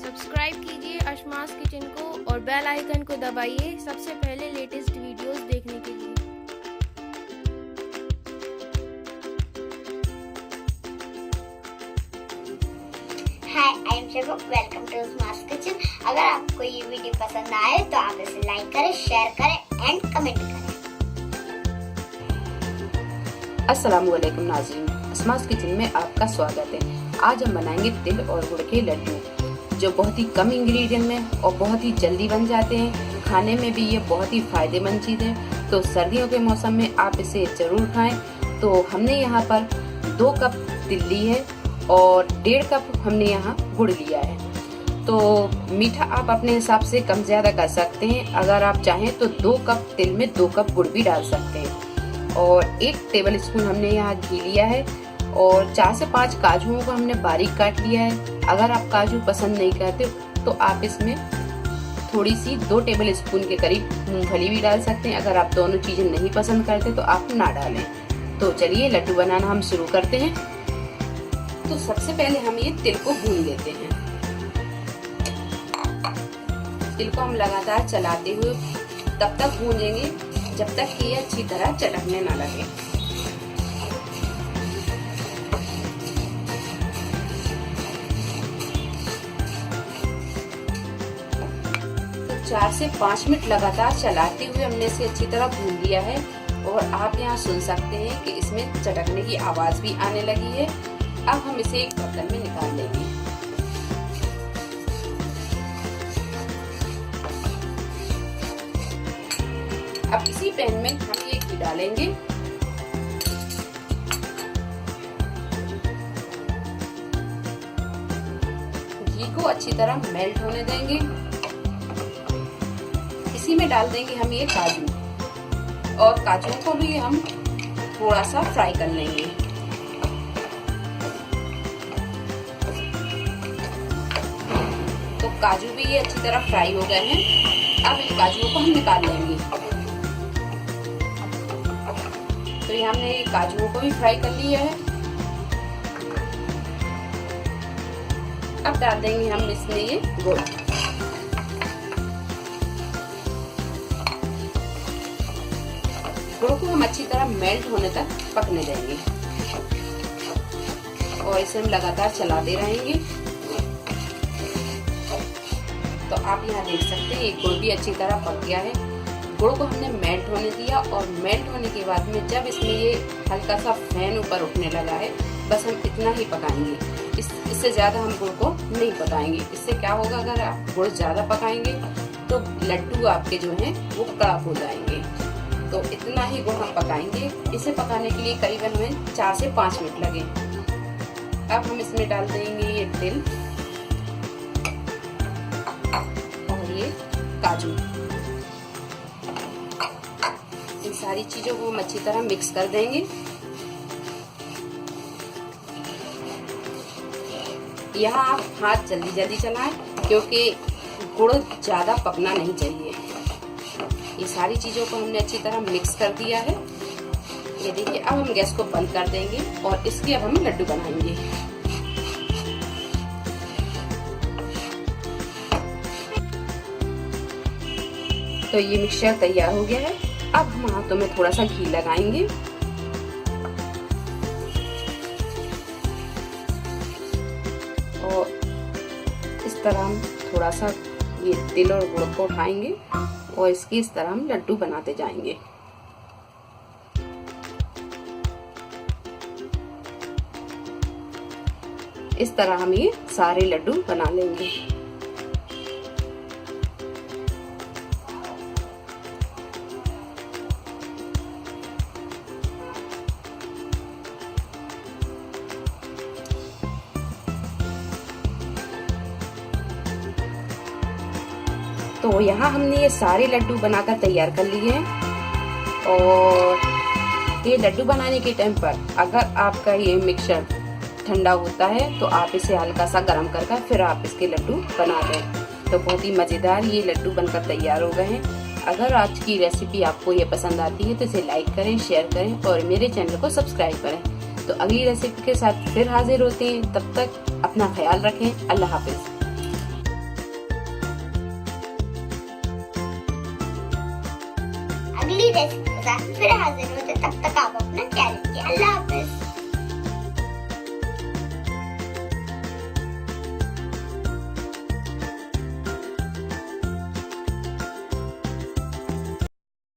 Subscribe कीजिए अशमास kitchen को और बेल आइकन को दबाइए सबसे पहले लेटेस्ट वीडियोस देखने के लिए। Hi, I am Shaba, welcome to Ashma's kitchen. अगर आपको ये वीडियो पसंद आए तो आप इसे लाइक करें, शेयर करें एंड कमेंट करें। अस्सलाम वालेकुम नाज़रीन, अशमास किचन में आपका स्वागत है। आज हम बनाएंगे तिल और गुड़ के लड्डू, जो बहुत ही कम इंग्रेडिएंट में और बहुत ही जल्दी बन जाते हैं। खाने में भी ये बहुत ही फायदेमंद चीज़ है, तो सर्दियों के मौसम में आप इसे जरूर खाएं। तो हमने यहाँ पर 2 कप तिल ली है और 1.5 कप हमने यहाँ गुड़ लिया है। तो मीठा आप अपने हिसाब से कम ज्यादा कर सकते हैं। अगर आप चाहें तो 2 कप तिल में 2 कप गुड़ भी डाल सकते हैं। और 1 टेबल स्पून हमने यहाँ घी लिया है और 4 से 5 काजुओं को हमने बारीक काट लिया है। अगर आप काजू पसंद नहीं करते तो आप इसमें थोड़ी सी 2 टेबल स्पून के करीब मूंगफली भी डाल सकते हैं। अगर आप दोनों चीजें नहीं पसंद करते तो आप ना डालें। तो चलिए लड्डू बनाना हम शुरू करते हैं। तो सबसे पहले हम ये तिल को भून लेते हैं। तिल को हम लगातार चलाते हुए तब तक भूनेंगे जब तक कि ये अच्छी तरह चटकने ना लगे। तो 4 से 5 मिनट लगातार चलाते हुए हमने इसे अच्छी तरह भून लिया है और आप यहाँ सुन सकते हैं कि इसमें चटकने की आवाज भी आने लगी है। अब हम इसे एक बर्तन में निकाल लेंगे। अब इसी पैन में हम ये घी डालेंगे। घी को अच्छी तरह मेल्ट होने देंगे। इसी में डाल देंगे हम ये काजू और काजुओं को भी हम थोड़ा सा फ्राई कर लेंगे। तो काजू भी ये अच्छी तरह फ्राई हो गए हैं। अब इन काजुओं को हम निकाल लेंगे। तो ये हमने काजुओं को भी फ्राई कर लिया है। अब डाल देंगे हम इसमें ये गुड़। गुड़ को हम अच्छी तरह मेल्ट होने तक पकने देंगे और इसे हम लगातार चलाते रहेंगे। तो आप यहाँ देख सकते हैं ये गुड़ भी अच्छी तरह पक गया है। गुड़ को हमने मेल्ट होने दिया और मेल्ट होने के बाद में जब इसमें ये हल्का सा फैन ऊपर उठने लगा है, बस हम इतना ही पकाएंगे। इससे ज्यादा हम गुड़ को नहीं पकाएंगे। इससे क्या होगा, अगर आप गुड़ ज्यादा पकाएंगे तो लड्डू आपके जो हैं वो कड़क हो जाएंगे। तो इतना ही गुड़ हम पकाएंगे। इसे पकाने के लिए करीबन हमें 4 से 5 मिनट लगे। अब हम इसमें डाल देंगे ये तिल और ये काजू। इन सारी चीजों को हम अच्छी तरह मिक्स कर देंगे। यहाँ आप हाथ जल्दी जल्दी चलाएं क्योंकि गुड़ ज्यादा पकना नहीं चाहिए। ये सारी चीजों को हमने अच्छी तरह मिक्स कर दिया है। ये देखिए, अब हम गैस को बंद कर देंगे और इसके अब हम लड्डू बनाएंगे। तो ये मिक्सचर तैयार हो गया है। अब हम हाथों में थोड़ा सा घी लगाएंगे और इस तरह हम थोड़ा सा ये तिल और गुड़ को उठाएंगे और इसकी इस तरह हम लड्डू बनाते जाएंगे। इस तरह हम ये सारे लड्डू बना लेंगे। तो यहाँ हमने ये सारे लड्डू बनाकर तैयार कर लिए हैं। और ये लड्डू बनाने के टाइम पर अगर आपका ये मिक्सचर ठंडा होता है तो आप इसे हल्का सा गर्म कर फिर आप इसके लड्डू बना दें। तो बहुत ही मज़ेदार ये लड्डू बनकर तैयार हो गए हैं। अगर आज की रेसिपी आपको ये पसंद आती है तो इसे लाइक करें, शेयर करें और मेरे चैनल को सब्सक्राइब करें। तो अगली रेसिपी के साथ फिर हाजिर होते हैं। तब तक अपना ख्याल रखें। अल्लाह हाफिज। रेसिपी के साथ फिर हाजिर होते, तब तक आप अपना ख्याल रखिए। अल्लाह हाफिज।